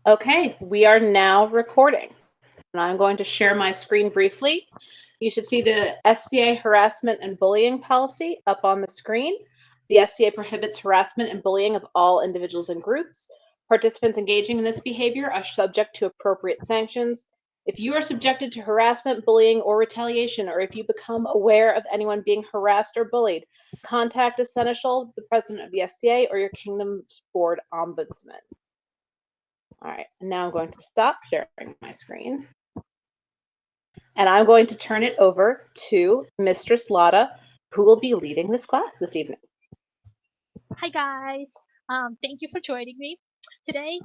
Okay, we are now recording, and I'm going to share my screen briefly. You should see the SCA harassment and bullying policy up on the screen. The SCA prohibits harassment and bullying of all individuals and groups. Participants engaging in this behavior are subject to appropriate sanctions. If you are subjected to harassment, bullying, or retaliation, or if you become aware of anyone being harassed or bullied, contact the Seneschal, the president of the SCA, or your Kingdom's Board Ombudsman. All right, and now I'm going to stop sharing my screen. And I'm going to turn it over to Mistress Lada, who will be leading this class this evening. Hi guys, thank you for joining me today.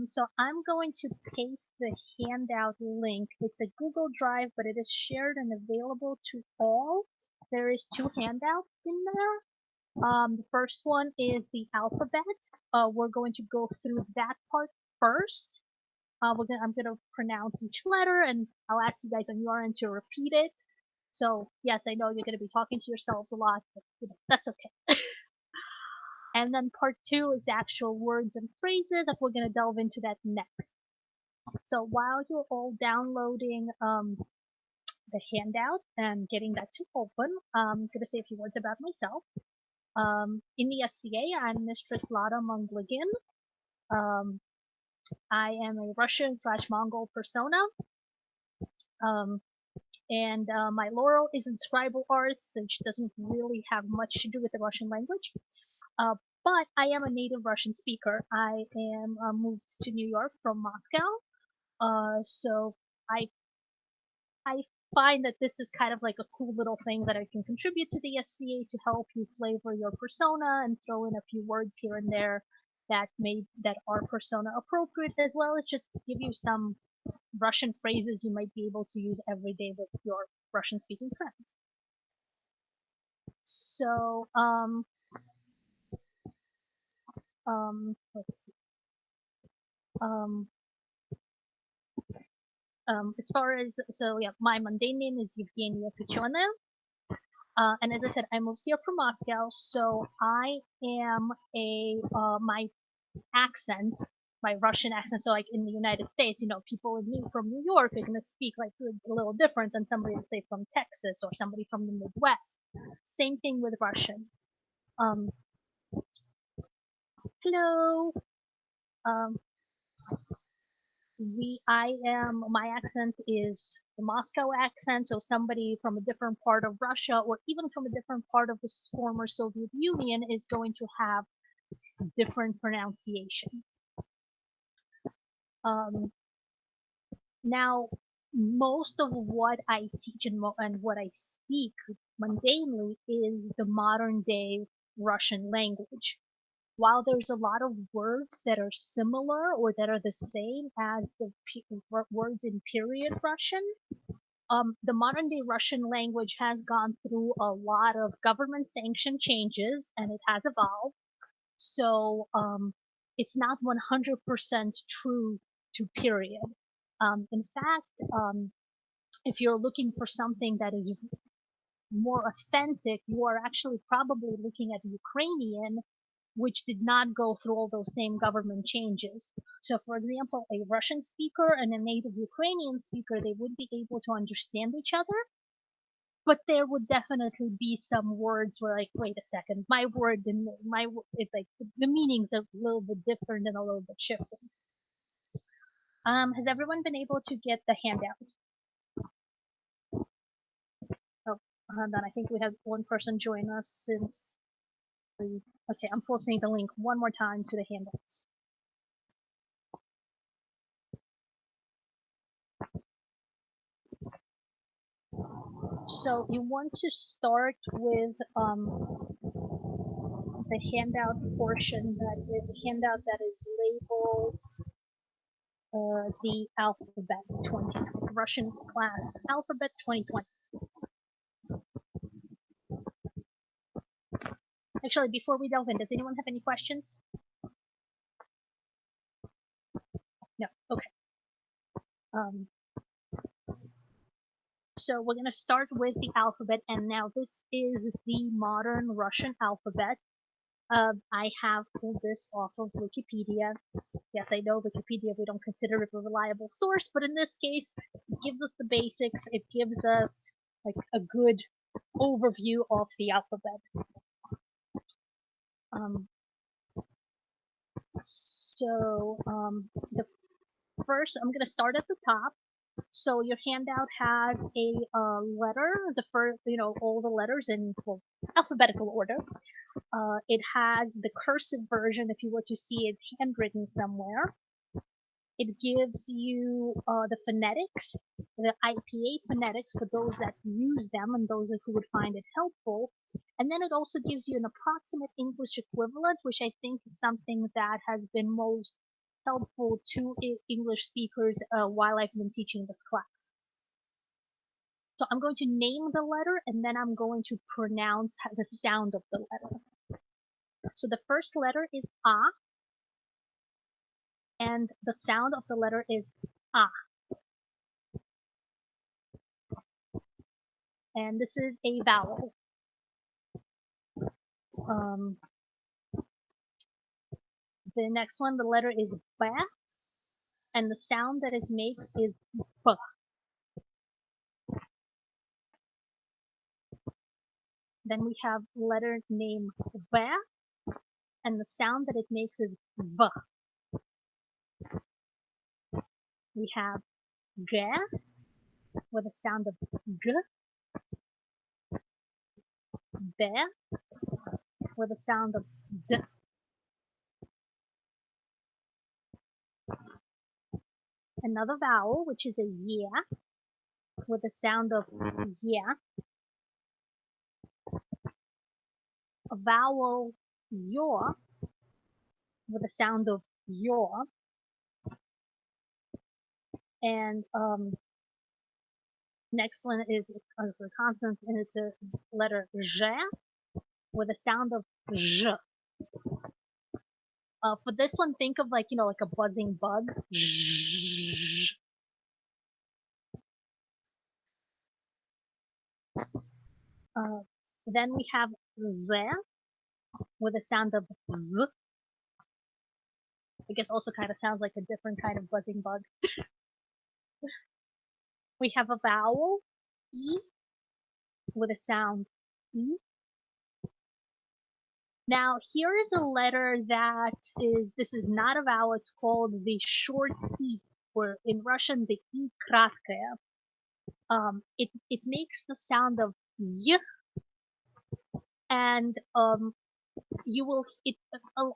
So I'm going to paste the handout link. It's a Google Drive, but it is shared and available to all. There is 2 handouts in there. The first one is the alphabet. We're going to go through that part first. I'm gonna pronounce each letter, and I'll ask you guys on your end to repeat it. So yes, I know you're gonna be talking to yourselves a lot, but that's okay. And then part 2 is the actual words and phrases that we're going to delve into that next. So while you're all downloading the handout and getting that to open, I'm going to say a few words about myself. In the SCA, I'm Mistress Lada Monguligin. I am a Russian/Mongol persona. And my laurel is in scribal arts, which doesn't really have much to do with the Russian language. But I am a native Russian speaker. I am moved to New York from Moscow. So I find that this is kind of like a cool little thing that I can contribute to the SCA to help you flavor your persona and throw in a few words here and there that are persona appropriate, as well as just give you some Russian phrases you might be able to use every day with your Russian speaking friends. So let's see. As far as, so yeah, my mundane name is Evgenia Pichona. And as I said, I moved here from Moscow, so I am my accent, my Russian accent, so like in the United States, people from New York are going to speak like a little different than somebody, let's say, from Texas or somebody from the Midwest. Same thing with Russian. Hello. My accent is the Moscow accent, so somebody from a different part of Russia or even from a different part of the former Soviet Union is going to have different pronunciation. Now, most of what I teach and what I speak mundanely is the modern day Russian language. While there's a lot of words that are similar or that are the same as the words in period Russian, the modern day Russian language has gone through a lot of government sanctioned changes and it has evolved. So it's not 100% true to period. In fact, if you're looking for something that is more authentic, you are actually probably looking at Ukrainian, which did not go through all those same government changes. So, for example, a Russian speaker and a native Ukrainian speaker, they would be able to understand each other, but there would definitely be some words where, like, wait a second, my word and it's like the meanings are a little bit different and a little bit shifting. Has everyone been able to get the handout? Oh, then I think we have one person join us since. Okay, I'm posting the link one more time to the handouts. So you want to start with the handout portion the handout that is labeled the alphabet 2020, Russian class alphabet 2020. Actually, before we delve in, does anyone have any questions? No. Okay. So we're going to start with the alphabet, and now this is the modern Russian alphabet. I have pulled this off of Wikipedia. Yes, I know Wikipedia, we don't consider it a reliable source, but in this case, it gives us the basics. It gives us like a good overview of the alphabet. The first, I'm going to start at the top. So your handout has a letter, the first, all the letters in alphabetical order. It has the cursive version if you were to see it handwritten somewhere. It gives you the phonetics, the IPA phonetics for those that use them and those who would find it helpful. And then it also gives you an approximate English equivalent, which I think is something that has been most helpful to English speakers while I've been teaching this class. So I'm going to name the letter and then I'm going to pronounce the sound of the letter. So the first letter is A, and the sound of the letter is A. And this is a vowel. The next one, the letter is B, and the sound that it makes is B. Then we have letter name V, and the sound that it makes is V. We have G, with a sound of G. D, with a sound of D. Another vowel, which is a Y, with a sound of Y. A vowel Yor, with a sound of Yor. And next one is a consonant, and it's a letter J, with a sound of J. For this one, think of like a buzzing bug. Then we have Z, with a sound of Z. I guess also kind of sounds like a different kind of buzzing bug. We have a vowel E, with a sound E. Now here is a letter that this is not a vowel, it's called the short E, or in Russian the E kratkaya. It makes the sound of Y, and a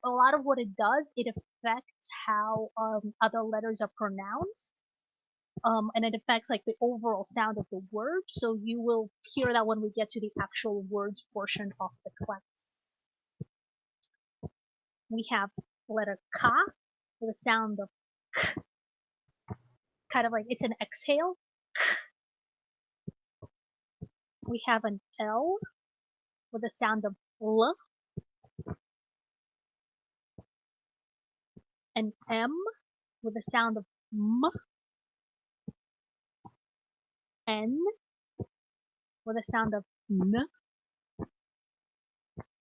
lot of what it does, it affects how other letters are pronounced. And it affects like the overall sound of the word, so you will hear that when we get to the actual words portion of the class. We have letter K, with a sound of K, kind of like it's an exhale. We have an L, with a sound of L, an M, with a sound of M, N, with a sound of N,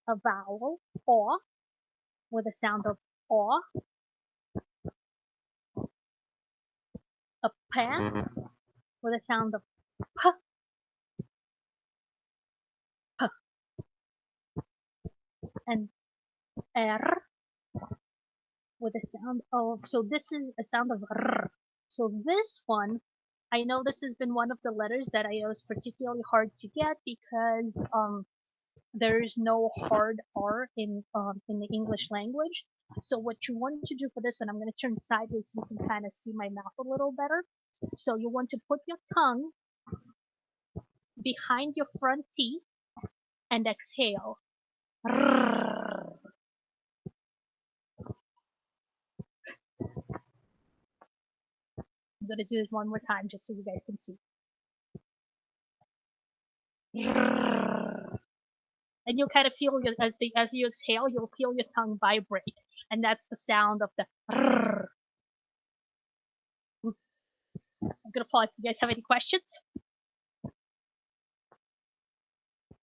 a vowel O, with a sound of O, a P, with a sound of P, P, and R, with a sound of, so this is a sound of R. So this one, I know this has been one of the letters that I know is particularly hard to get because there's no hard R in the English language. So what you want to do for this one, I'm going to turn sideways so you can kind of see my mouth a little better. So you want to put your tongue behind your front teeth and exhale. I'm going to do it one more time just so you guys can see. And you'll kind of feel as you exhale, you'll feel your tongue vibrate, and that's the sound of the. I'm gonna pause. Do you guys have any questions?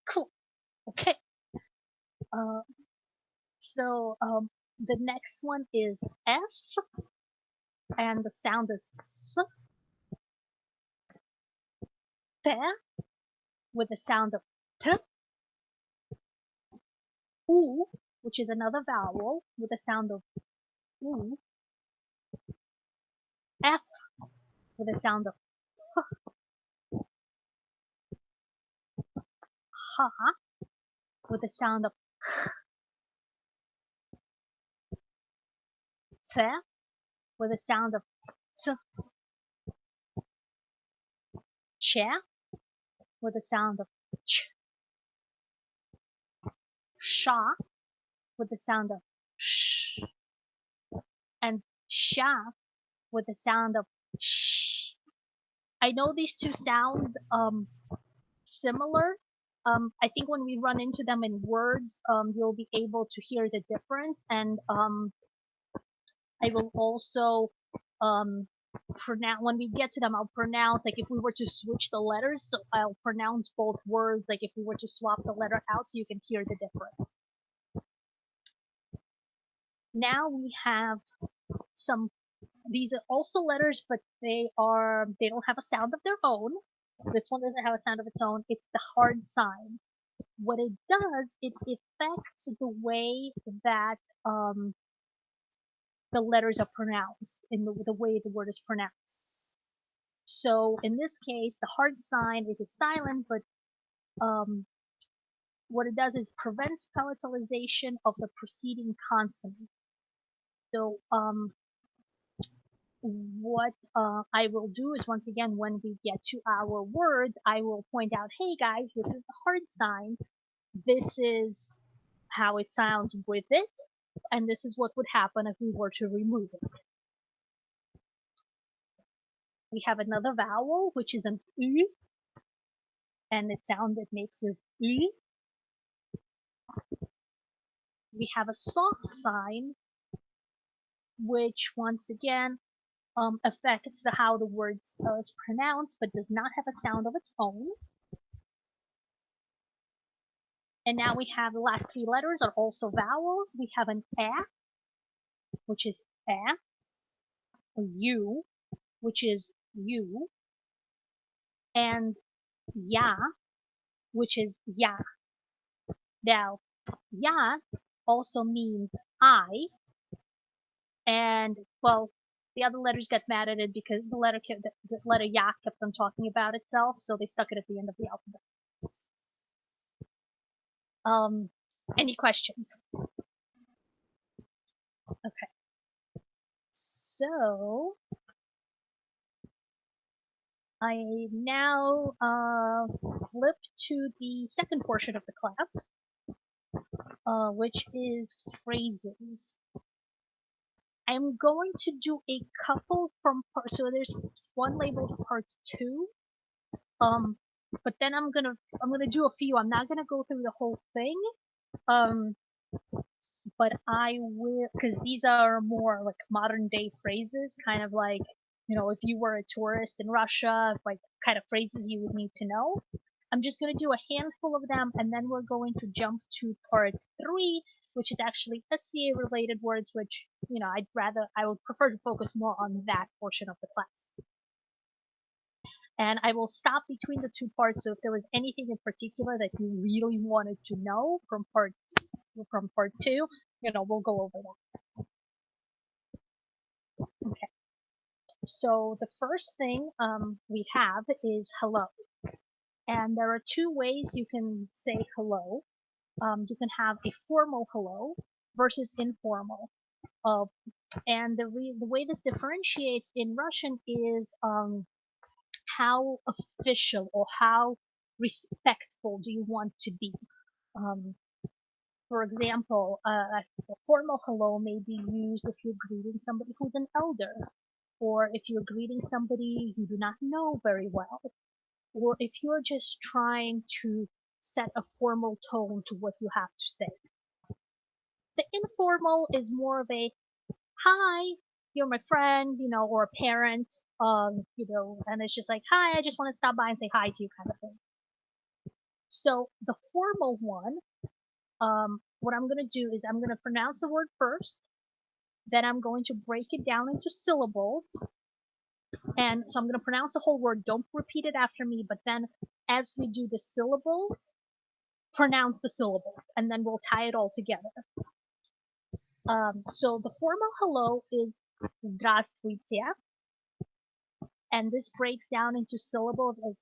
Cool. Okay. So the next one is S, and the sound is S. Te, with the sound of T. U, which is another vowel with the sound of U. F, with the sound of F. Ha, with the sound of T, with the sound of T. Che, with the sound of Ch. Sha, with the sound of Sh. And Sha, with the sound of Sh. I know these two sound similar. I think when we run into them in words, you'll be able to hear the difference. And I will also pronounce, when we get to them, I'll pronounce, like if we were to switch the letters, so I'll pronounce both words, like if we were to swap the letter out so you can hear the difference. Now we have some, these are also letters, but they don't have a sound of their own. This one doesn't have a sound of its own. It's the hard sign. What it does, it affects the way that the letters are pronounced, in the way the word is pronounced. So in this case, the hard sign, it is silent, but what it does is prevents palatalization of the preceding consonant. So what I will do is, once again, when we get to our words, I will point out, hey guys, this is the hard sign. This is how it sounds with it, and this is what would happen if we were to remove it. We have another vowel, which is an U, and the sound it makes is U. We have a soft sign, which once again affects how the word is pronounced, but does not have a sound of its own. And now we have the last three letters are also vowels. We have an A, which is A, a U, which is U, and Ya, which is Ya. Now, Ya also means I, and well, the other letters got mad at it because the letter Ya kept on talking about itself, so they stuck it at the end of the alphabet. Any questions? Okay. So I now flip to the second portion of the class, which is phrases. I'm going to do a couple from part, so there's one labeled part 2, but then I'm gonna do a few. I'm not gonna go through the whole thing, but I will, because these are more like modern day phrases, kind of like, you know, if you were a tourist in Russia, like kind of phrases you would need to know. I'm just going to do a handful of them, and then we're going to jump to part 3, which is actually SCA related words, which, you know, I would prefer to focus more on that portion of the class. And I will stop between the two parts, so if there was anything in particular that you really wanted to know from part 2, you know, we'll go over that. Okay. So the first thing we have is hello. And there are two ways you can say hello. You can have a formal hello versus informal. And the way this differentiates in Russian is how official or how respectful do you want to be. For example, a formal hello may be used if you're greeting somebody who's an elder, or if you're greeting somebody you do not know very well, or if you're just trying to set a formal tone to what you have to say. The informal is more of a, hi, you're my friend, you know, or a parent, you know, and it's just like, hi, I just want to stop by and say hi to you kind of thing. So the formal one, what I'm going to do is I'm going to pronounce a word first, then I'm going to break it down into syllables. And so I'm going to pronounce the whole word. Don't repeat it after me, but then as we do the syllables, pronounce the syllables, and then we'll tie it all together. So the formal hello is здравствуйте, and this breaks down into syllables as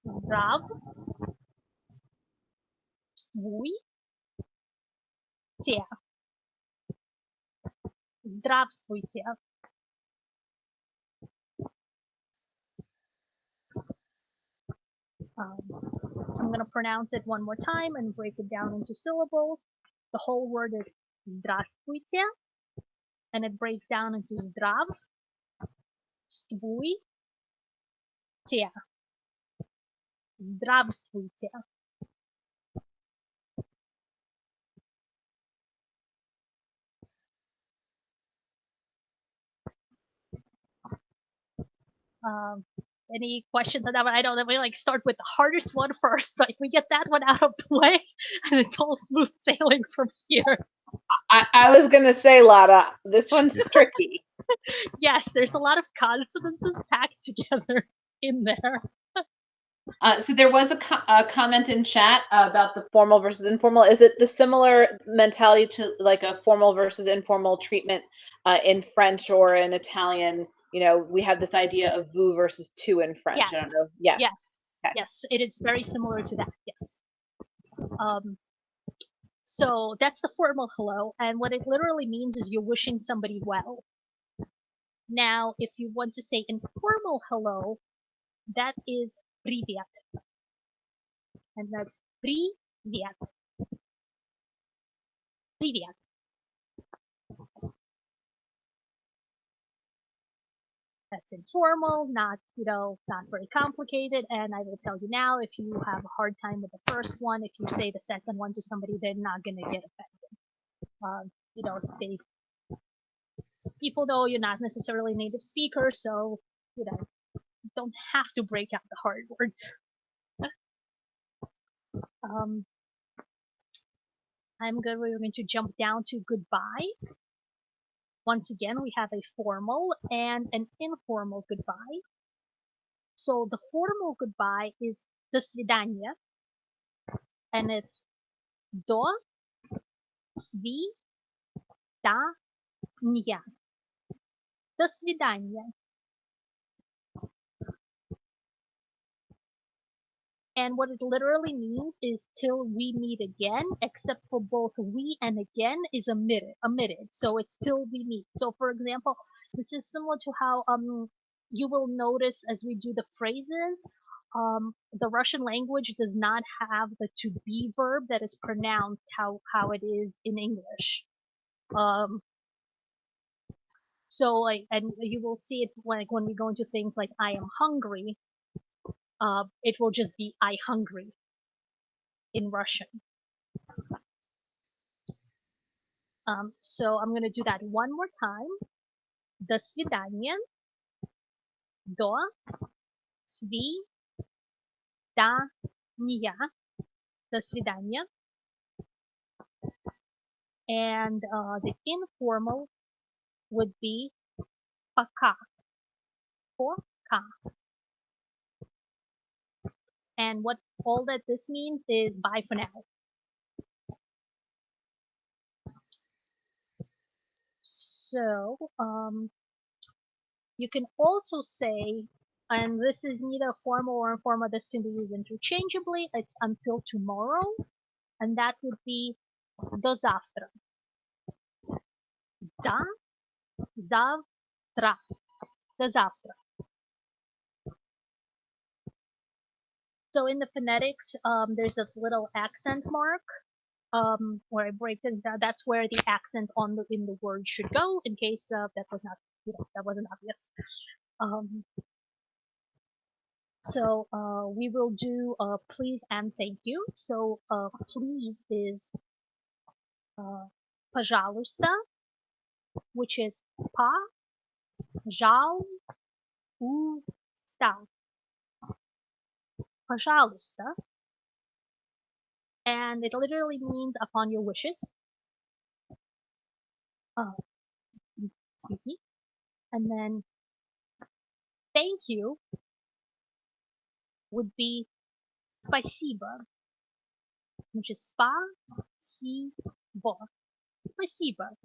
здравствуйте. Здравствуйте. I'm going to pronounce it one more time and break it down into syllables. The whole word is здравствуйте, and it breaks down into здравствуйте. Здравствуйте. Any questions on that one? I know that we like start with the hardest one first. Like we get that one out of the way, and it's all smooth sailing from here. I was gonna say, Lada, this one's tricky. Yes, there's a lot of consonances packed together in there. So there was a comment in chat about the formal versus informal. Is it the similar mentality to like a formal versus informal treatment in French or in Italian? You know, we have this idea of vous versus tu in French. Yes. I don't know. Yes. Yes. Okay. Yes, it is very similar to that. Yes. So that's the formal hello, and what it literally means is you're wishing somebody well. Now, if you want to say informal hello, that is привет. And that's привет. Привет. That's informal, not, not very complicated. And I will tell you now, if you have a hard time with the first one, if you say the second one to somebody, they're not going to get offended. People know you're not necessarily a native speaker, so, don't have to break out the hard words. We're going to jump down to goodbye. Once again, we have a formal and an informal goodbye. So the formal goodbye is до свидания, and it's до свидания. До свидания. And what it literally means is till we meet again, except for both we and again is omitted. So it's till we meet. So for example, this is similar to how you will notice as we do the phrases, the Russian language does not have the to be verb that is pronounced how it is in English. So like, and you will see it like when we go into things like I am hungry. It will just be I hungry in Russian. So I'm going to do that one more time. До свидания. До свидания. До свидания. And the informal would be пока. Пока. And what all that this means is bye for now. So, you can also say, and this is neither formal or informal, this can be used interchangeably, it's until tomorrow, and that would be до завтра. До завтра. До завтра. So in the phonetics, there's a little accent mark where I break things down. That's where the accent in the word should go, in case that was not that wasn't obvious. So we will do please and thank you. So please is пожалуйста, which is пожалуйста. Пожалуйста. and it literally means upon your wishes. Excuse me. And then thank you would be спасибо, which is спасибо. Спасибо.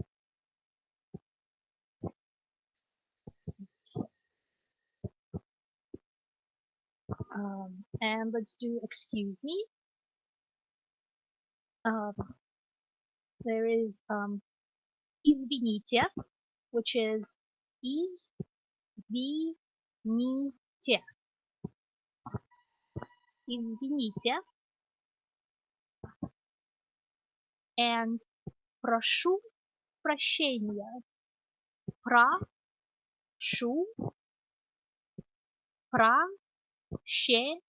And let's do excuse me. There is извините, which is извините. Извините. And прошу прощения. Прошу прощения.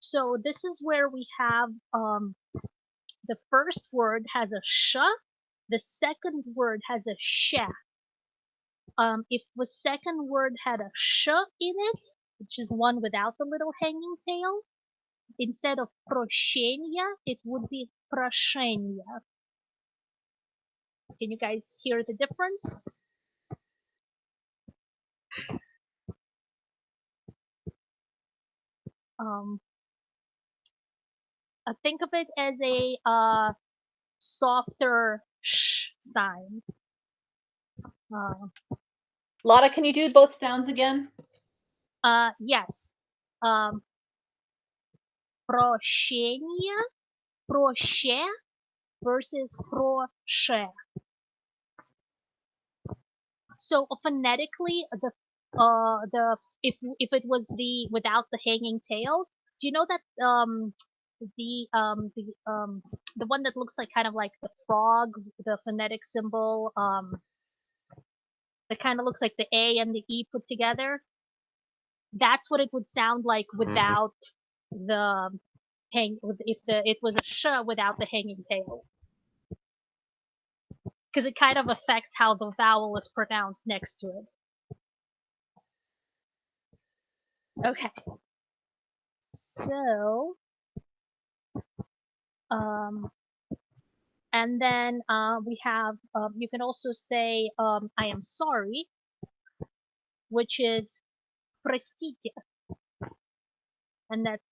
So this is where we have the first word has a sh, the second word has a sh. If the second word had a sh in it, which is one without the little hanging tail, instead of прощения, it would be прошения. Can you guys hear the difference? Think of it as a softer sh sign. Lada, can you do both sounds again? Yes. Прощения, проще versus проше. So phonetically, if it was the without the hanging tail, do you know that the one that looks like kind of like the frog, the phonetic symbol, that kind of looks like the A and the E put together? That's what it would sound like without the if it was a sh without the hanging tail. Because it kind of affects how the vowel is pronounced next to it. Okay. So, and then we have, you can also say, I am sorry, which is простите. And that's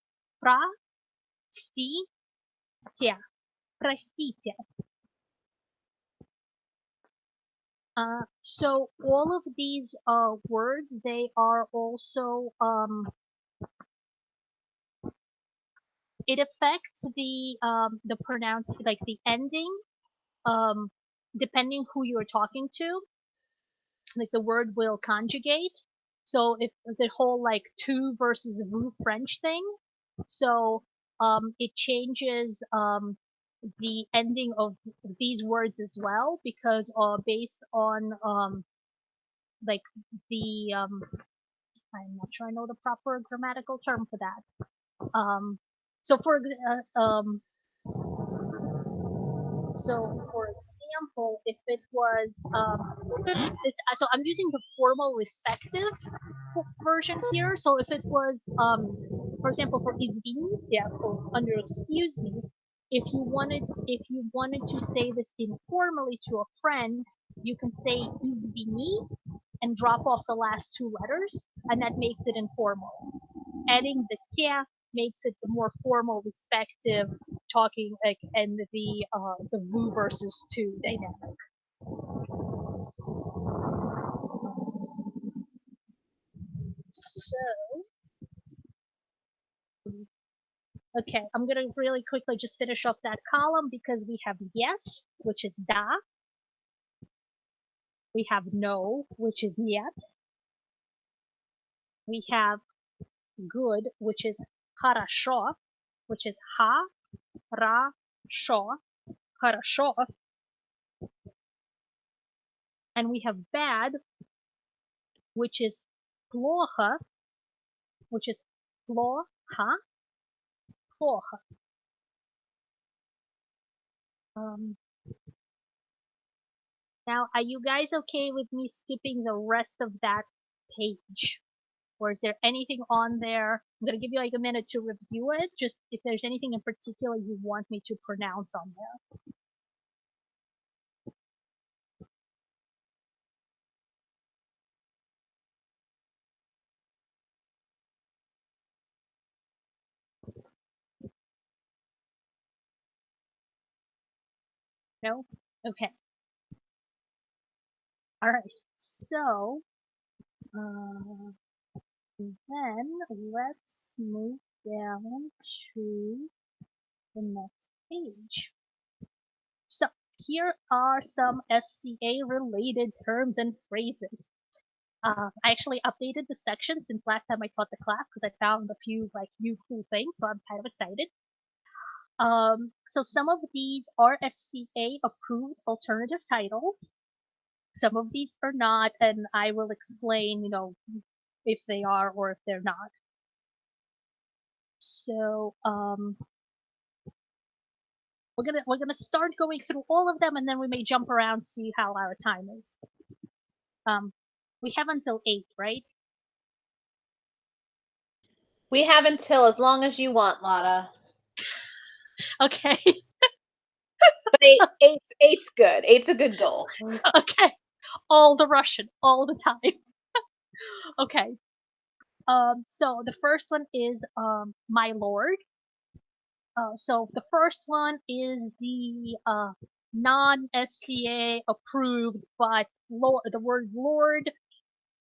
простите. Простите. So all of these words, they are also it affects the like the ending, depending who you're talking to. Like the word will conjugate. So if the whole like tu versus vous French thing, so it changes the ending of these words as well, because based on like the I'm not sure I know the proper grammatical term for that. So for example, if it was this, so I'm using the formal respective version here. So if it was, for example, for извините, or under excuse me, if you wanted to say this informally to a friend, you can say извини and drop off the last two letters, and that makes it informal. Adding the tia makes it the more formal, respective talking, like, and the vous versus tu dynamic. So, okay, I'm gonna really quickly just finish off that column because we have yes, which is da. We have no, which is нет. We have good, which is хорошо, which is хорошо, хорошо. And we have bad, which is плохо, which is плохо, плохо. Now, are you guys okay with me skipping the rest of that page? Or is there anything on there? I'm going to give you like a minute to review it, just if there's anything in particular you want me to pronounce on there. No? Okay. All right. So, then let's move down to the next page. So, here are some SCA related terms and phrases. I actually updated the section since last time I taught the class because I found a few like new cool things, so I'm kind of excited. So some of these are SCA approved alternative titles. Some of these are not, and I will explain, if they are or if they're not. So we're gonna start going through all of them, and then we may jump around, see how our time is. We have until 8, right? We have until as long as you want, Lada. Okay. But eight's good. Eight's a good goal. Okay. All the Russian, all the time. Okay. So the first one is my lord. So the first one is the non-SCA approved, but the word lord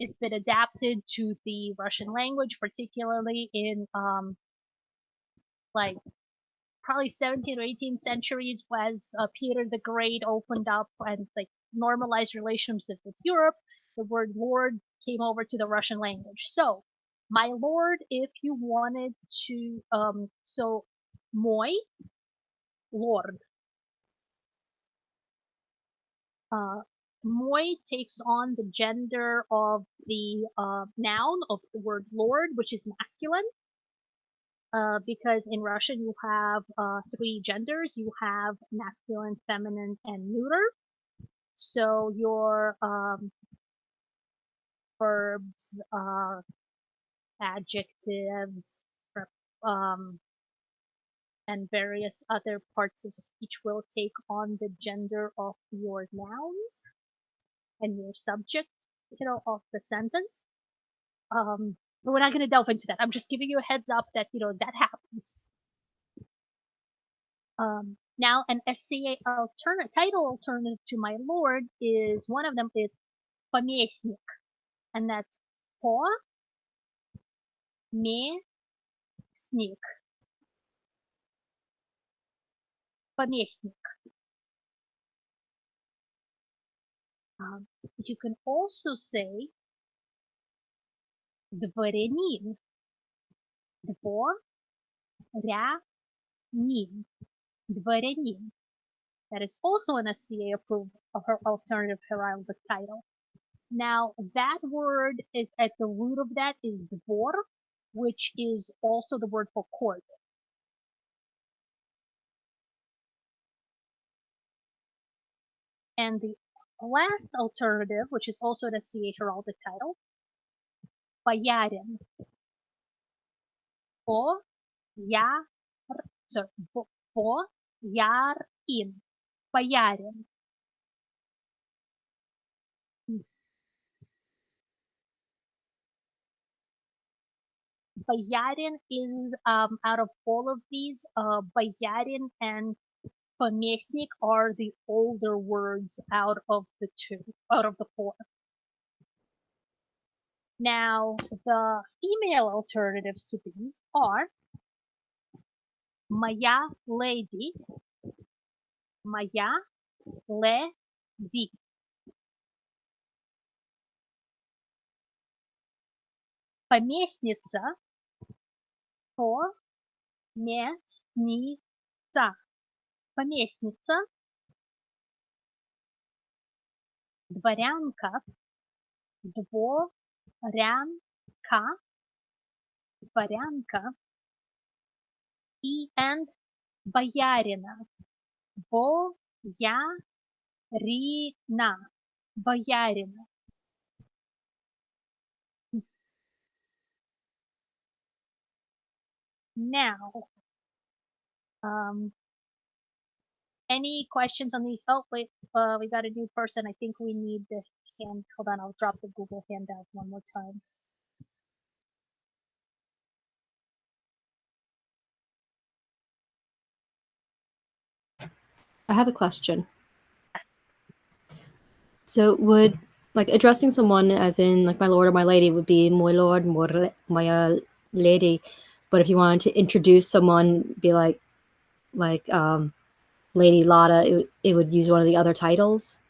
has been adapted to the Russian language, particularly in like probably 17th or 18th centuries, as Peter the Great opened up and like normalized relationships with Europe. The word lord came over to the Russian language. So, my lord, if you wanted to, so moi lord. Moi takes on the gender of the noun of the word lord, which is masculine. Because in Russian you have 3 genders. You have masculine, feminine, and neuter. So your verbs, adjectives, um, and various other parts of speech will take on the gender of your nouns and your subject, of the sentence. But we're not going to delve into that. I'm just giving you a heads up that, that happens. Now an SCA title alternative to my lord is, one of them is поместник, and that's поместник. Поместник. You can also say дворянин. Дворянин. Дворянин. That is also an SCA approved alternative heraldic title. Now that word is at the root of that is dvor, which is also the word for court. And the last alternative, which is also an SCA heraldic title, боярин. Боярин. Боярин. Boyarin is, out of all of these, Boyarin and Pomestnik are the older words out of the 4. Now, the female alternatives to these are Моя lady, Моя lady. Поместница, поместница. Поместница. Дворянка, дворянка, дворянка. And боярина, боярина, боярина. Now, any questions on these? Oh, wait, we got a new person. I think we need the hand. Hold on, I'll drop the Google handout one more time. I have a question. Yes. So would, like, addressing someone as in, like, my lord or my lady would be my lord, my lady. But if you wanted to introduce someone, be like Lady Lada, it would use one of the other titles,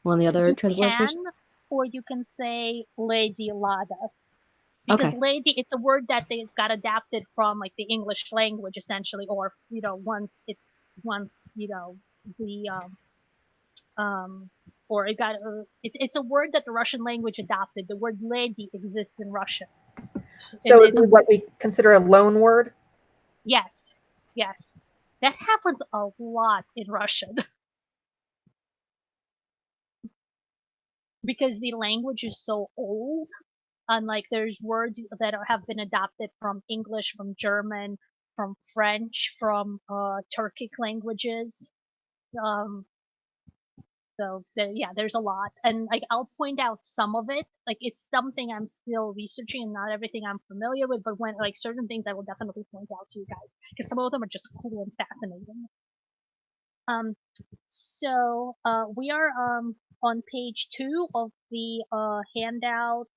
one of the other You translations. can, or you can say Lady Lada. Because Okay. lady, it's a word that they got adapted from like the English language essentially, or once the or it got it's a word that the Russian language adopted. The word lady exists in Russian. So it would be what we consider a loan word? Yes. Yes. That happens a lot in Russian. Because the language is so old. Unlike there's words that have been adopted from English, from German, from French, from Turkic languages. So there's a lot, and like I'll point out some of it. Like it's something I'm still researching, and not everything I'm familiar with. But when like certain things, I will definitely point out to you guys because some of them are just cool and fascinating. So we are on page 2 of the handout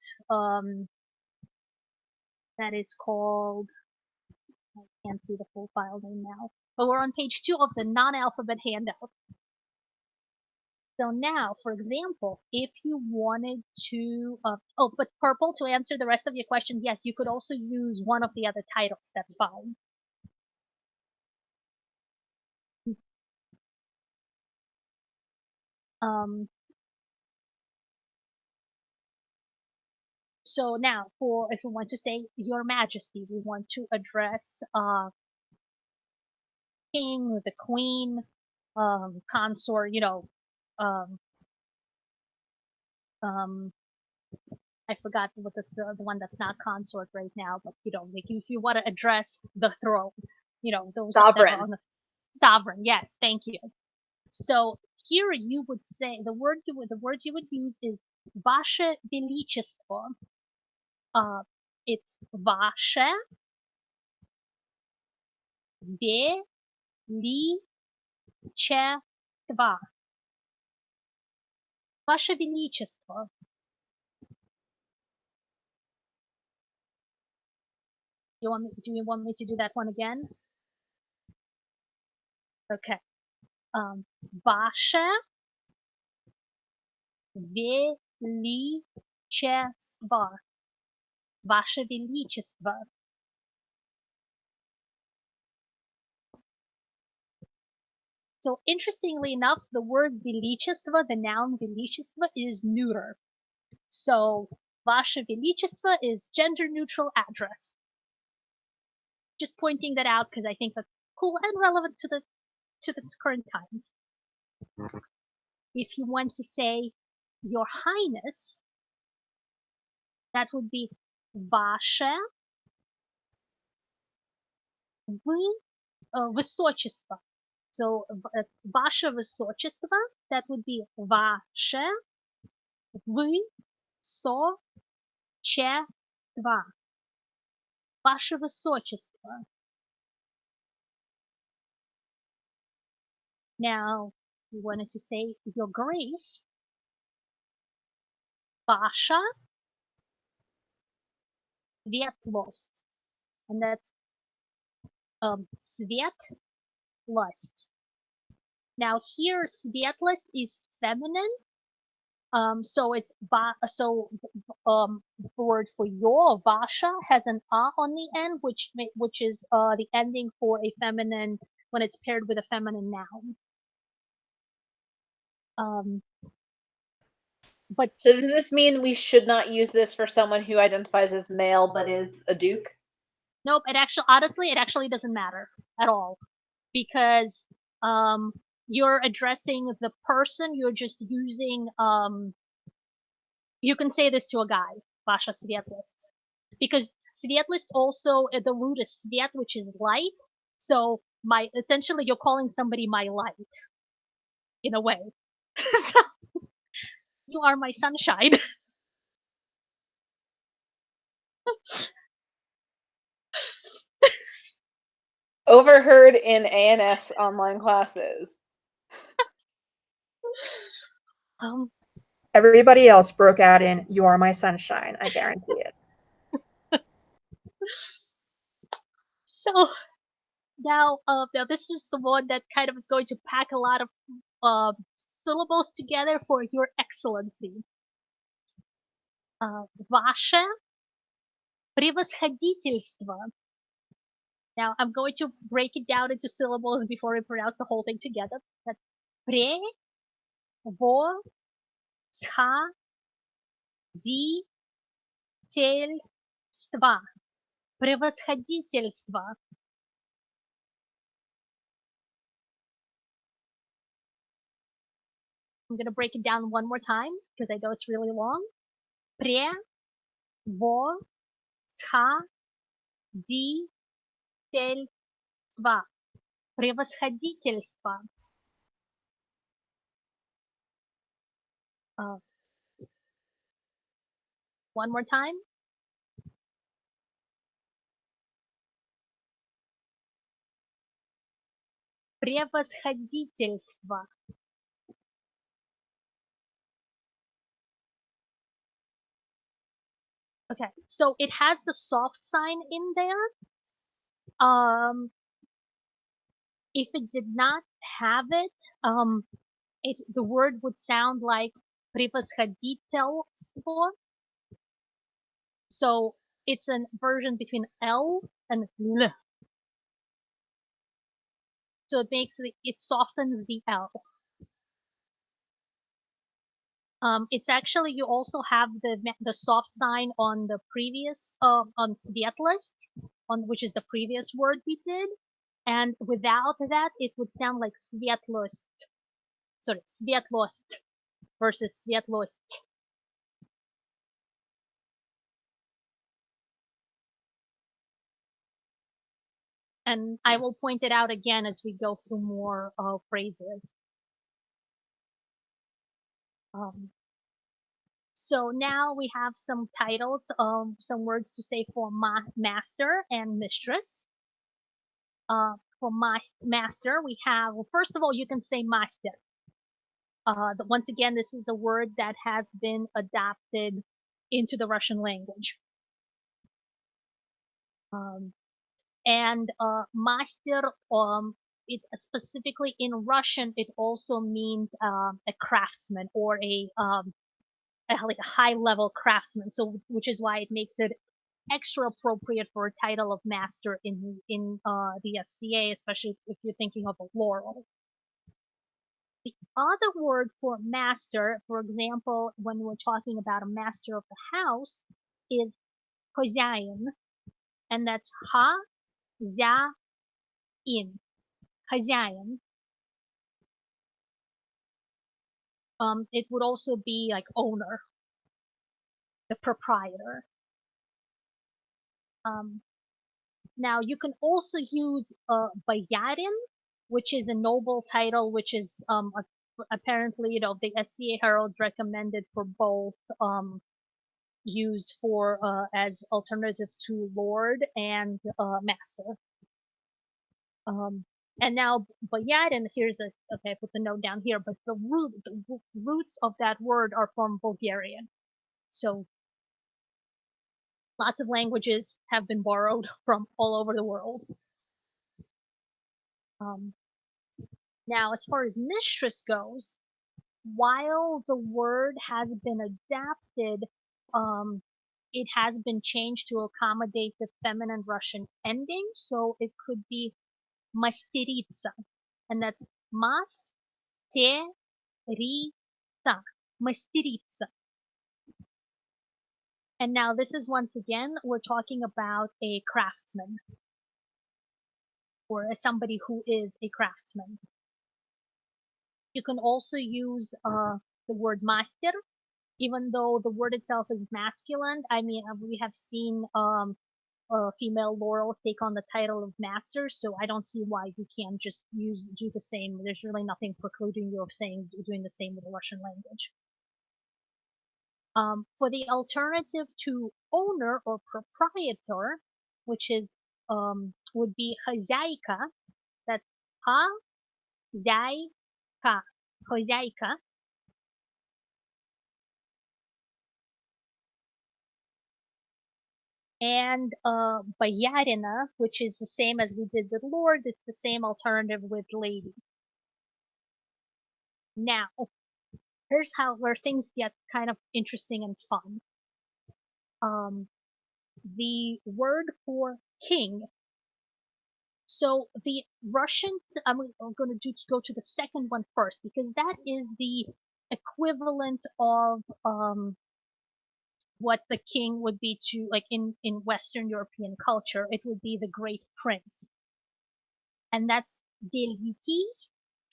that is called. I can't see the full file name now, but we're on page 2 of the non-alphabet handout. So now, for example, if you wanted to, but purple, to answer the rest of your question, yes, you could also use one of the other titles. That's fine. So now, for if we want to say Your Majesty, we want to address King, the Queen, consort, I forgot what that's the one that's not consort right now, but like if you want to address the throne, those Sovereign. that are on the sovereign. Yes, thank you. So here you would say the words you would use is Ваше Величество. It's Ваше Величество. Ваше Величество. Do you want me to do that one again? Okay. Ваше Величество. Ваше Величество. So interestingly enough, the word Величество, the noun Величество, is neuter. So Ваше Величество is gender neutral address. Just pointing that out because I think that's cool and relevant to the current times. If you want to say Your Highness, that would be Ваше Высочество. So Ваше Высочество, that would be Ваше Высочество. Ваше Высочество. Now, we wanted to say Your Grace. Ваша Светлость. And that's Светлость. Now here Светлость is feminine. So it's the word for your Vasha has an a on the end, which is the ending for a feminine when it's paired with a feminine noun. But so does this mean we should not use this for someone who identifies as male but is a duke? Nope. It actually doesn't matter at all because you're addressing the person. You're just using you can say this to a guy, Vasha Svetlost, because Svetlist also, the root is svet, which is light. So essentially you're calling somebody my light, in a way. You are my sunshine. Overheard in ANS online classes. Everybody else broke out in "You are my sunshine." I guarantee it. So now this was the one that kind of is going to pack a lot of syllables together for your excellency. Ваше превосходительство. Now I'm going to break it down into syllables before we pronounce the whole thing together. That's pre, vo, scha, di, тель, ства. Превосходительство. I'm going to break it down one more time because I know it's really long. Pre, vo, scha, di, тель, ства. Превосходительство. One more time. Превосходительство. Okay, so it has the soft sign in there. If it did not have it, the word would sound like превосходительство. So it's a version between L and L. So it softens the L. It's actually, you also have the soft sign on the previous on Svetlist, which is the previous word we did, and without that it would sound like Svetlost. Sorry, Svetlost versus Svetlost. And I will point it out again as we go through more phrases. So now we have some titles, some words to say for master and mistress. For master, we have, well, first of all, you can say master. Once again, this is a word that has been adapted into the Russian language. And master, it specifically in Russian, it also means a craftsman or like a high-level craftsman. So, which is why it makes it extra appropriate for a title of master in the SCA, especially if you're thinking of a laurel. The other word for master, for example, when we're talking about a master of the house, is хозяин, and that's ha-zya-in, хозяин. It would also be like owner, the proprietor. Now you can also use boyarin, which is a noble title, which is apparently, the SCA Heralds recommended for both use for as alternative to lord and master. And now boyarin, okay, I put the note down here, but the roots of that word are from Bulgarian. So lots of languages have been borrowed from all over the world. Now, as far as mistress goes, while the word has been adapted, it has been changed to accommodate the feminine Russian ending, so it could be masteritsa, and that's mas-te-ri-sa, masteritsa. And now this is, once again, we're talking about a craftsman, or somebody who is a craftsman. You can also use the word master, even though the word itself is masculine. I mean, we have seen female laurels take on the title of master, so I don't see why you can't just do the same. There's really nothing precluding you of doing the same with the Russian language. For the alternative to owner or proprietor, which is would be хозяйка. That's хозяйка, хозяйка. And боярина, which is the same as we did with lord. It's the same alternative with lady. Now, here's where things get kind of interesting and fun. The word for king. So the Russian, I'm going to go to the second one first, because that is the equivalent of what the king would be to, like, in Western European culture, it would be the great prince. And that's Veliki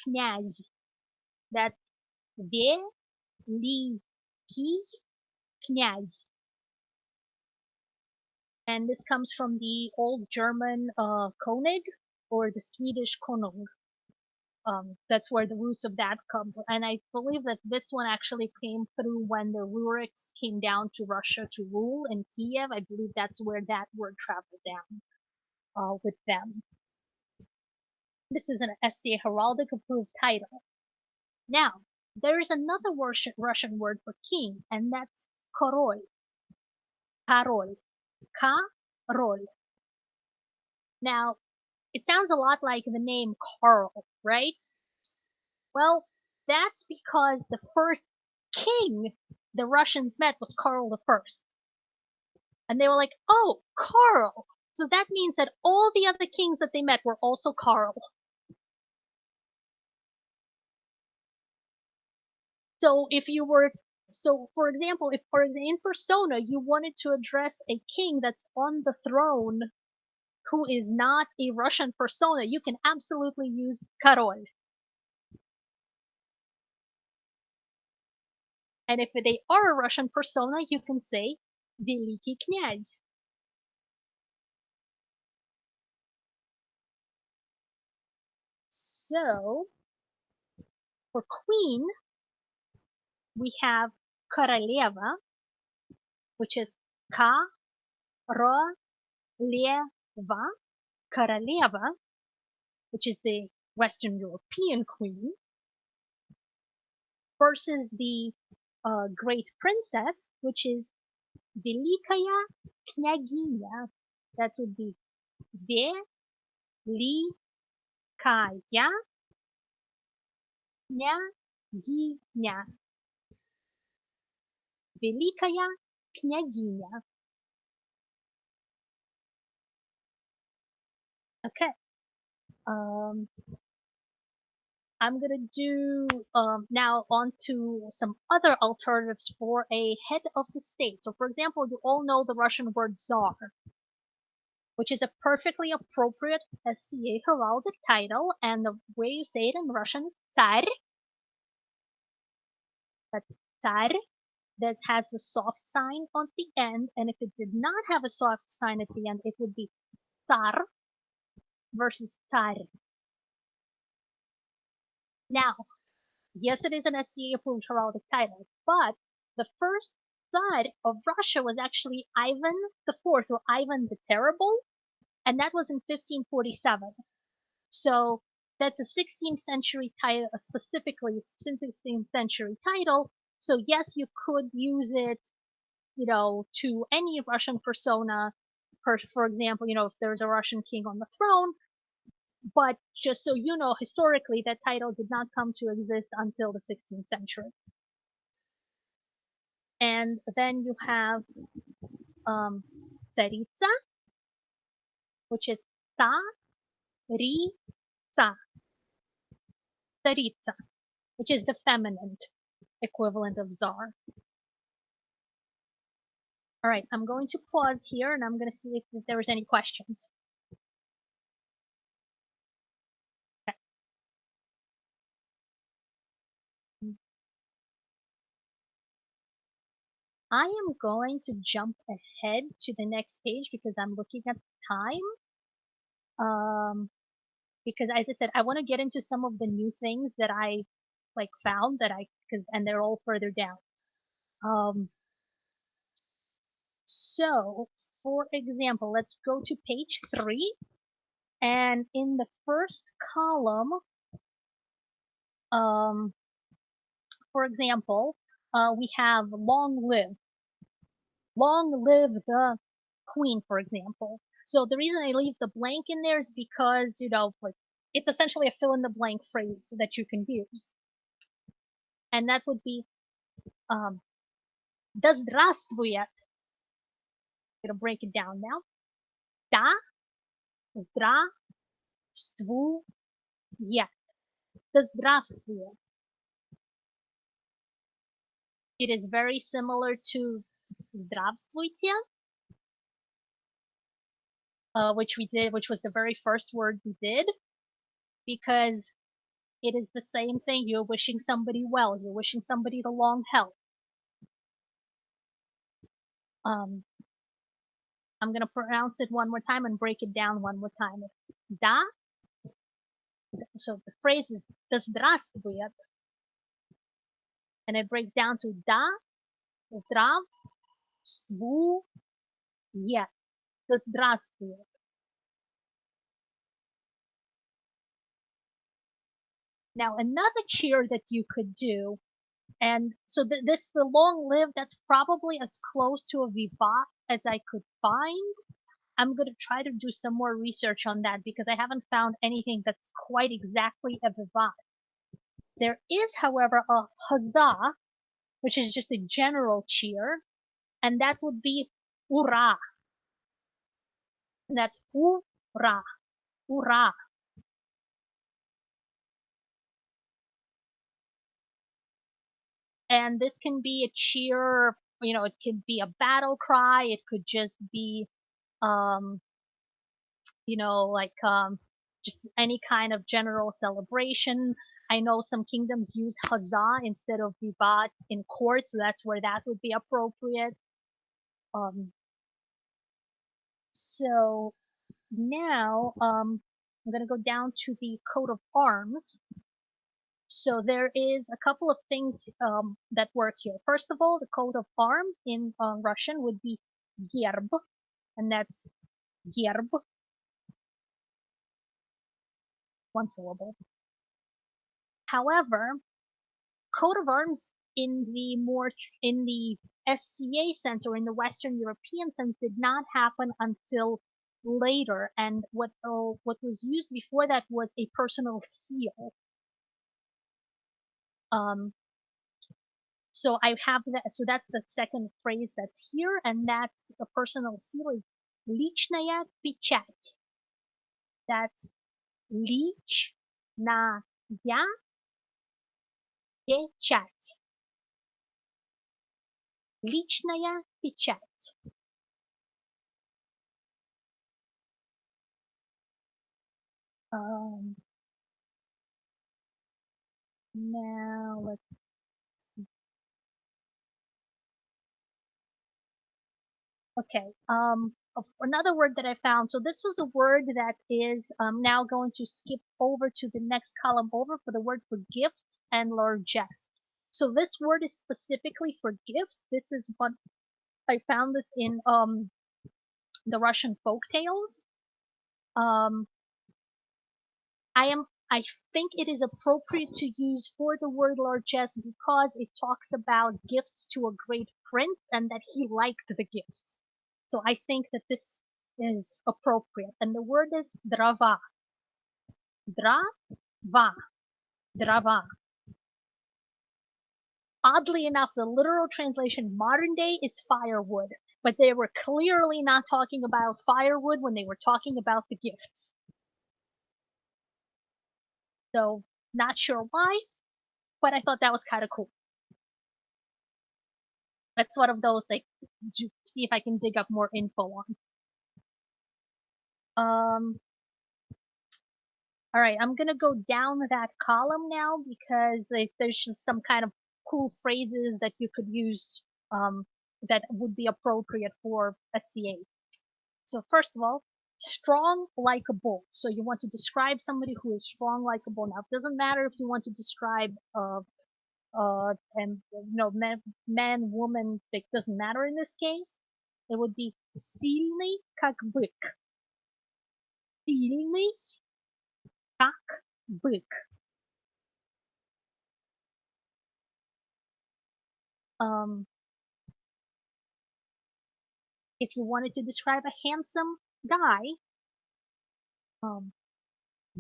Knyaz. That's Veliki Knyaz. And this comes from the old German König, or the Swedish Konung. That's where the roots of that come. And I believe that this one actually came through when the Ruriks came down to Russia to rule in Kiev. I believe that's where that word traveled down with them. This is an SCA heraldic approved title. Now, there is another Russian word for king, and that's korol. Karol. Karol. Now, it sounds a lot like the name Karl, right? Well, that's because the first king the Russians met was Karl I. And they were like, oh, Karl! So that means that all the other kings that they met were also Karl. So for example, if in persona you wanted to address a king that's on the throne who is not a Russian persona, you can absolutely use Karol. And if they are a Russian persona, you can say Veliki Knyaz. So, for queen, we have Koroleva, which is Ka-ro-le-va, Koroleva, which is the Western European queen, versus the great princess, which is Velikaya Knyagиня. That would be Velikaya Knyagиня. Velikaya Knyagиня. Okay. I'm gonna do now on to some other alternatives for a head of the state. So, for example, you all know the Russian word Tsar, which is a perfectly appropriate SCA heraldic title, and the way you say it in Russian is Tsar. That's Tsar. That has the soft sign on the end, and if it did not have a soft sign at the end, it would be Tsar versus Tsar. Now, yes, it is an SCA approved heraldic title, but the first Tsar of Russia was actually Ivan IV, or Ivan the Terrible, and that was in 1547. So that's a 16th century title, specifically 16th century title. So yes, you could use it, to any Russian persona. For example, if there's a Russian king on the throne. But just so you know, historically, that title did not come to exist until the 16th century. And then you have Tsaritsa, which is Tsaritsa. Tsaritsa, which is the feminine equivalent of Tsar. All right, I'm going to pause here and I'm going to see if there was any questions. Okay. I am going to jump ahead to the next page because I'm looking at time. Because as I said, I want to get into some of the new things that I found and they're all further down. So for example, let's go to page 3, and in the first column, for example, we have long live the queen, for example. So the reason I leave the blank in there is because, it's essentially a fill in the blank phrase that you can use. And that would be, да здравствует. I'm gonna break it down now. Да здравствует. Да здравствует. It is very similar to здравствуйте, which was the very first word we did, because it is the same thing. You're wishing somebody well. You're wishing somebody the long health. I'm gonna pronounce it one more time and break it down one more time. Да. So the phrase is да здравствует, and it breaks down to да здравствует. Да здравствует. Now another cheer that you could do, and so the long live, that's probably as close to a vivat as I could find. I'm going to try to do some more research on that because I haven't found anything that's quite exactly a vivat. There is, however, a huzzah, which is just a general cheer, and that would be ura. And that's ura, ura. And this can be a cheer, it could be a battle cry, it could just be just any kind of general celebration. I know some kingdoms use huzzah instead of vivat in court, so that's where that would be appropriate. So now I'm going to go down to the coat of arms. So there is a couple of things that work here. First of all, the coat of arms in Russian would be gerb, and that's gerb, one syllable. However, coat of arms in the SCA sense, or in the Western European sense, did not happen until later, and what was used before that was a personal seal. So I have that. So that's the second phrase that's here, and that's a personal seal is личная печать. That's личная печать. Личная печать. Now let's see. Okay. Another word that I found. So this was a word that is now going to skip over to the next column over for the word for gifts and largesse. So this word is specifically for gifts. This is what I found this in the Russian folk tales. I think it is appropriate to use for the word largesse because it talks about gifts to a great prince and that he liked the gifts. So I think that this is appropriate. And the word is drava. Drava. Oddly enough, the literal translation modern day is firewood, but they were clearly not talking about firewood when they were talking about the gifts. So, not sure why, but I thought that was kind of cool. That's one of those, to see if I can dig up more info on. Alright, I'm gonna go down that column now because there's just some kind of cool phrases that you could use that would be appropriate for SCA. So first of all, strong like a bull. So you want to describe somebody who is strong like a bull. Now, it doesn't matter if you want to describe and man, woman, it doesn't matter in this case. It would be сильный как бык. Сильный как бык. If you wanted to describe a handsome guy,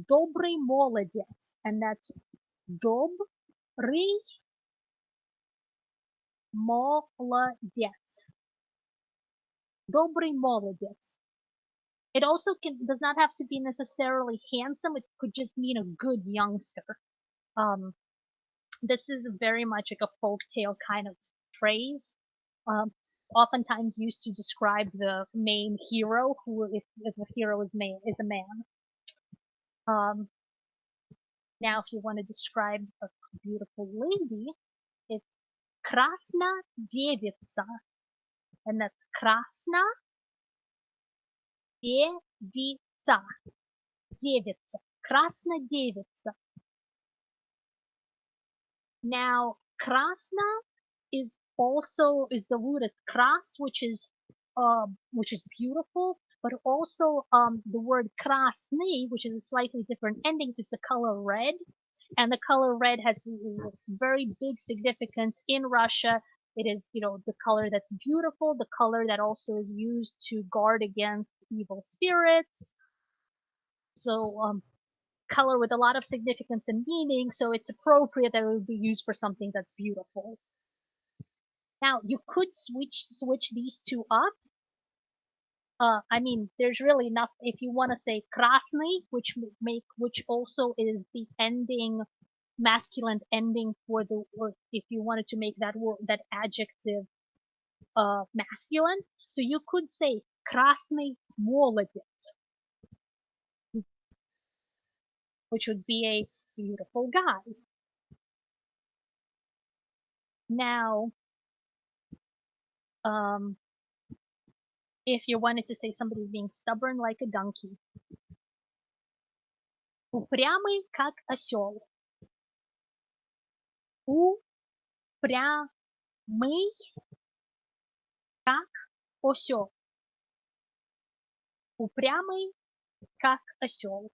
добрый молодец, and that's добрый молодец. Добрый молодец. It also does not have to be necessarily handsome. It could just mean a good youngster. This is very much like a folktale kind of phrase, oftentimes used to describe the main hero, who, if the hero is a man. Now, if you want to describe a beautiful lady, it's красна девица, and that's красна девица. Девица. Красна девица. Now, krasna is the root as kras, which is beautiful, but also the word krasny, which is a slightly different ending, is the color red, and the color red has very big significance in Russia. It is, the color that's beautiful, the color that also is used to guard against evil spirits. So color with a lot of significance and meaning, so it's appropriate that it would be used for something that's beautiful. Now, you could switch these two up. There's really enough. If you want to say krasny, which also is the ending, masculine ending for the word, if you wanted to make that word, that adjective, masculine, so you could say krasny молодец, which would be a beautiful guy. Now, if you wanted to say somebody's being stubborn like a donkey, упрямый как осел. Упрямый как осел. Упрямый как осел.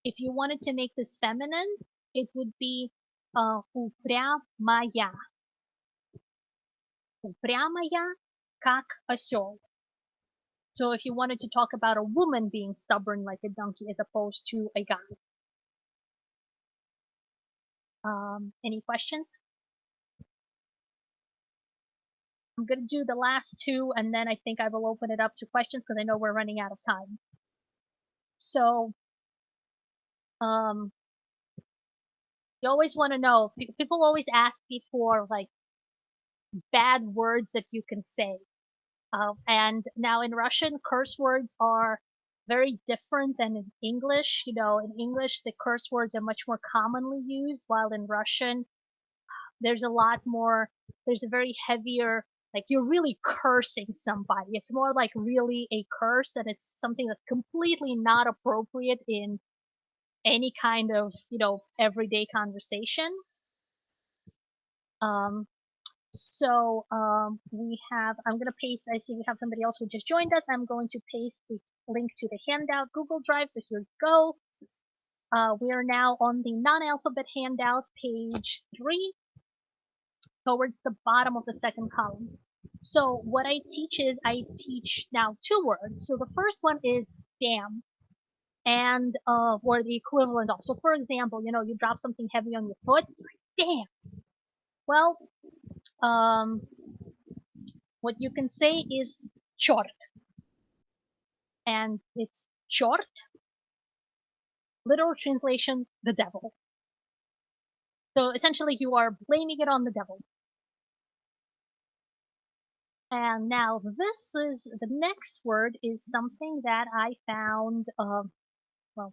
If you wanted to make this feminine, it would be упрямая. Упрямая как осел. So if you wanted to talk about a woman being stubborn like a donkey as opposed to a guy. Any questions? I'm going to do the last two, and then I think I will open it up to questions because I know we're running out of time. So, you always want to know, people always ask me for like bad words that you can say. And now in Russian, curse words are very different than in English. In English, the curse words are much more commonly used, while in Russian, there's a very heavier, like you're really cursing somebody. It's more like really a curse, and it's something that's completely not appropriate in any kind of, everyday conversation. I'm going to paste, I see we have somebody else who just joined us. I'm going to paste the link to the handout Google Drive. So here you go. We are now on the non-alphabet handout, page 3, towards the bottom of the second column. So what I teach now 2 words. So the first one is damn, and or the equivalent of. So for example, you drop something heavy on your foot, damn. Well, what you can say is chort, and it's chort. Literal translation, the devil. So essentially you are blaming it on the devil. And now the next word is something that I found,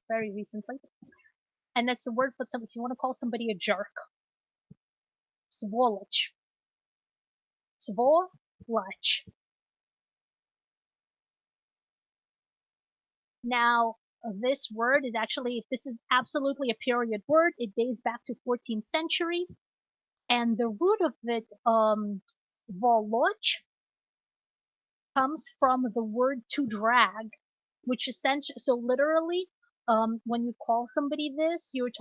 very recently. And that's the word for if you want to call somebody a jerk. Svoloch. Svoloch. Now, this word is actually, this is absolutely a period word. It dates back to 14th century. And the root of it, voloch, comes from the word to drag, which essentially, so literally, when you call somebody this, you're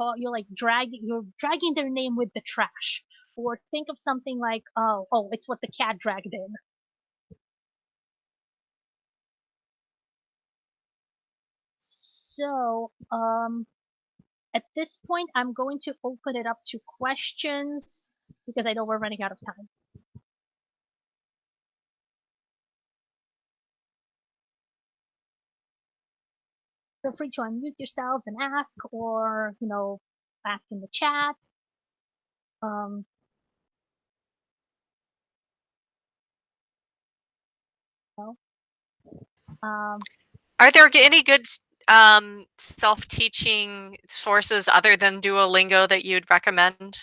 dragging their name with the trash. Or think of something like, oh, it's what the cat dragged in. So, at this point, I'm going to open it up to questions because I know we're running out of time. Feel free to unmute yourselves and ask, or, ask in the chat. Are there any good self-teaching sources other than Duolingo that you'd recommend?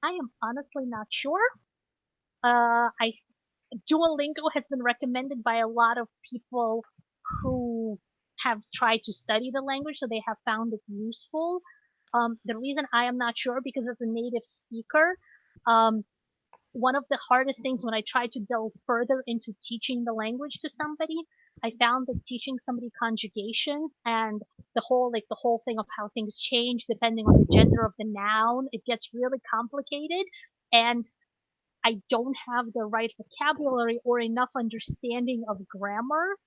I am honestly not sure. Duolingo has been recommended by a lot of people who have tried to study the language, so they have found it useful. The reason I am not sure, because as a native speaker, one of the hardest things when I tried to delve further into teaching the language to somebody, I found that teaching somebody conjugation and the whole thing of how things change depending on the gender of the noun, it gets really complicated, and I don't have the right vocabulary or enough understanding of grammar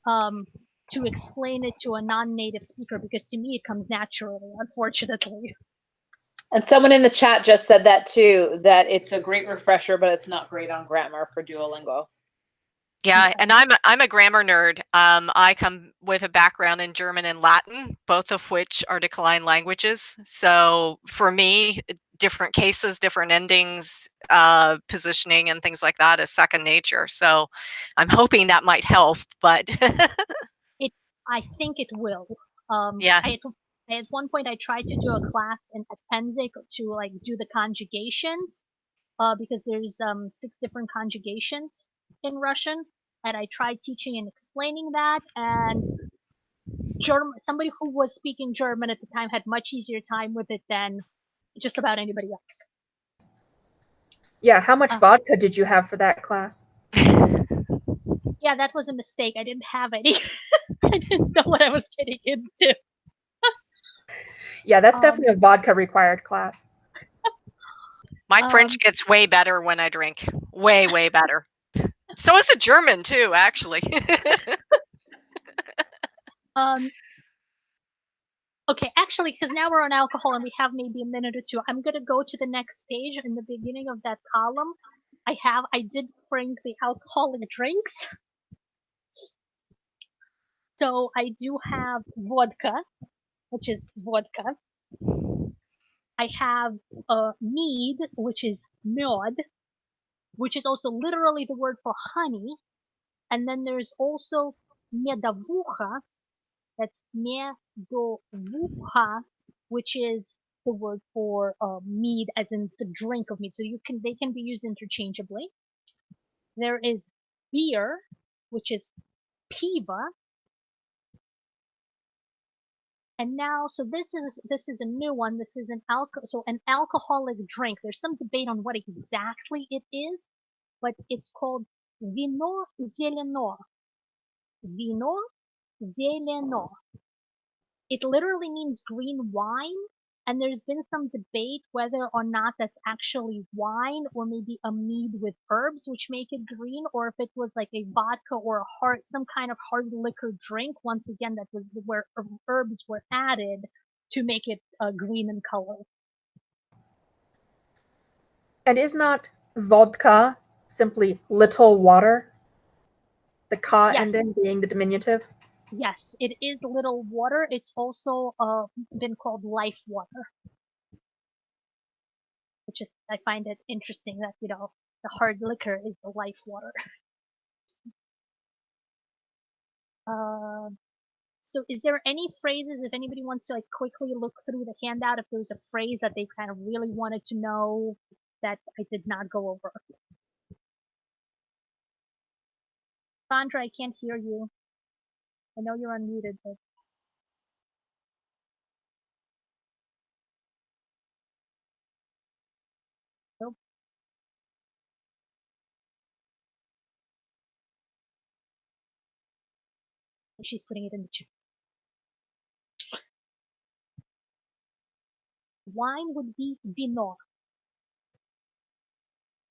to explain it to a non-native speaker, because to me it comes naturally, unfortunately. And someone in the chat just said that too, that it's a great refresher, but it's not great on grammar for Duolingo. Yeah, and I'm a grammar nerd. I come with a background in German and Latin, both of which are declined languages. So for me, different cases, different endings, positioning, and things like that is second nature. So I'm hoping that might help, but I think it will. Yeah. At one point I tried to do a class at Penzik to do the conjugations, because there's 6 different conjugations in Russian, and I tried teaching and explaining that, and somebody who was speaking German at the time had much easier time with it than just about anybody else. Yeah, how much vodka did you have for that class? Yeah, that was a mistake. I didn't have any. I didn't know what I was getting into. Yeah, that's definitely a vodka required class. My French gets way better when I drink. Way, way better. So is it German too, actually. Okay, actually, because now we're on alcohol and we have maybe a minute or two, I'm going to go to the next page. In the beginning of that column, I did bring the alcoholic drinks. So I do have vodka, which is vodka. I have mead, which is mjod, which is also literally the word for honey. And then there's also medavucha, that's medovucha, which is the word for mead, as in the drink of mead. So they can be used interchangeably. There is beer, which is piva. And now, so this is a new one. This is an alcoholic drink. There's some debate on what exactly it is, but it's called vino zeleno. Vino zeleno. It literally means green wine, and there's been some debate whether or not that's actually wine or maybe a mead with herbs which make it green, or if it was like a vodka or some kind of hard liquor drink, once again, that was where herbs were added to make it green in color. And is not vodka simply little water? The ka ending being the diminutive? Yes, it is little water. It's also been called life water. Which is, I find it interesting that, the hard liquor is the life water. So is there any phrases, if anybody wants to like quickly look through the handout, if there's a phrase that they kind of really wanted to know that I did not go over? Sandra, I can't hear you. I know you're unmuted, but nope. She's putting it in the chat. Wine would be vino.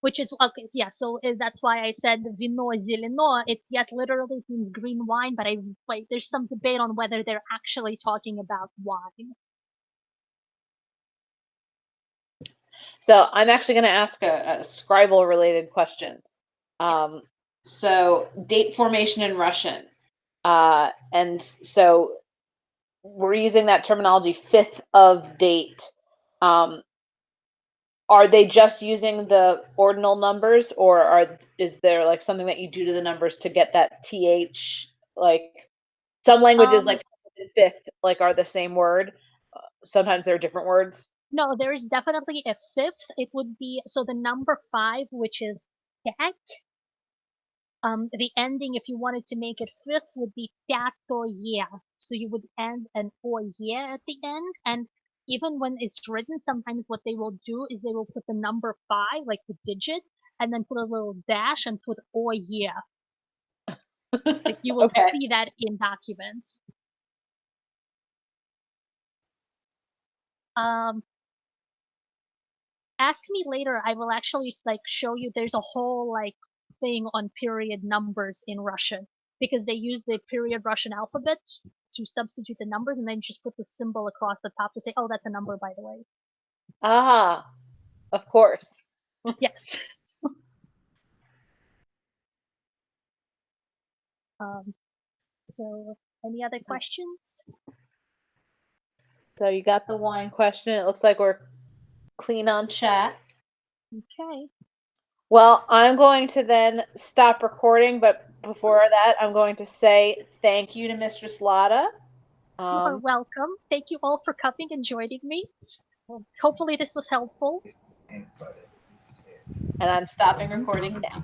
Which is, okay, yeah, so that's why I said vino zeleno. It's, yes, literally it means green wine, but there's some debate on whether they're actually talking about wine. So I'm actually going to ask a Scribble-related question. Yes. So date formation in Russian. And so we're using that terminology, 5th of date. Are they just using the ordinal numbers, or is there like something that you do to the numbers to get that th? Like some languages, like 5th, like are the same word. Sometimes they're different words. No, there is definitely a 5th. It would be, so the number 5, which is cat. The ending, if you wanted to make it 5th, would be pятое. So you would end an oye at the end. And even when it's written, sometimes what they will do is they will put the number 5, like the digit, and then put a little dash and put oye. Like you will Okay. see that in documents. Ask me later. I will actually like show you. There's a whole like thing on period numbers in Russian, because they use the period Russian alphabet to substitute the numbers, and then just put the symbol across the top to say, oh, that's a number, by the way. Ah, of course. Yes. So any other questions? So you got the wine question. It looks like we're clean on chat. Okay. Well, I'm going to then stop recording, but before that, I'm going to say thank you to Mistress Lada. You are welcome. Thank you all for coming and joining me. So hopefully this was helpful. And I'm stopping recording now.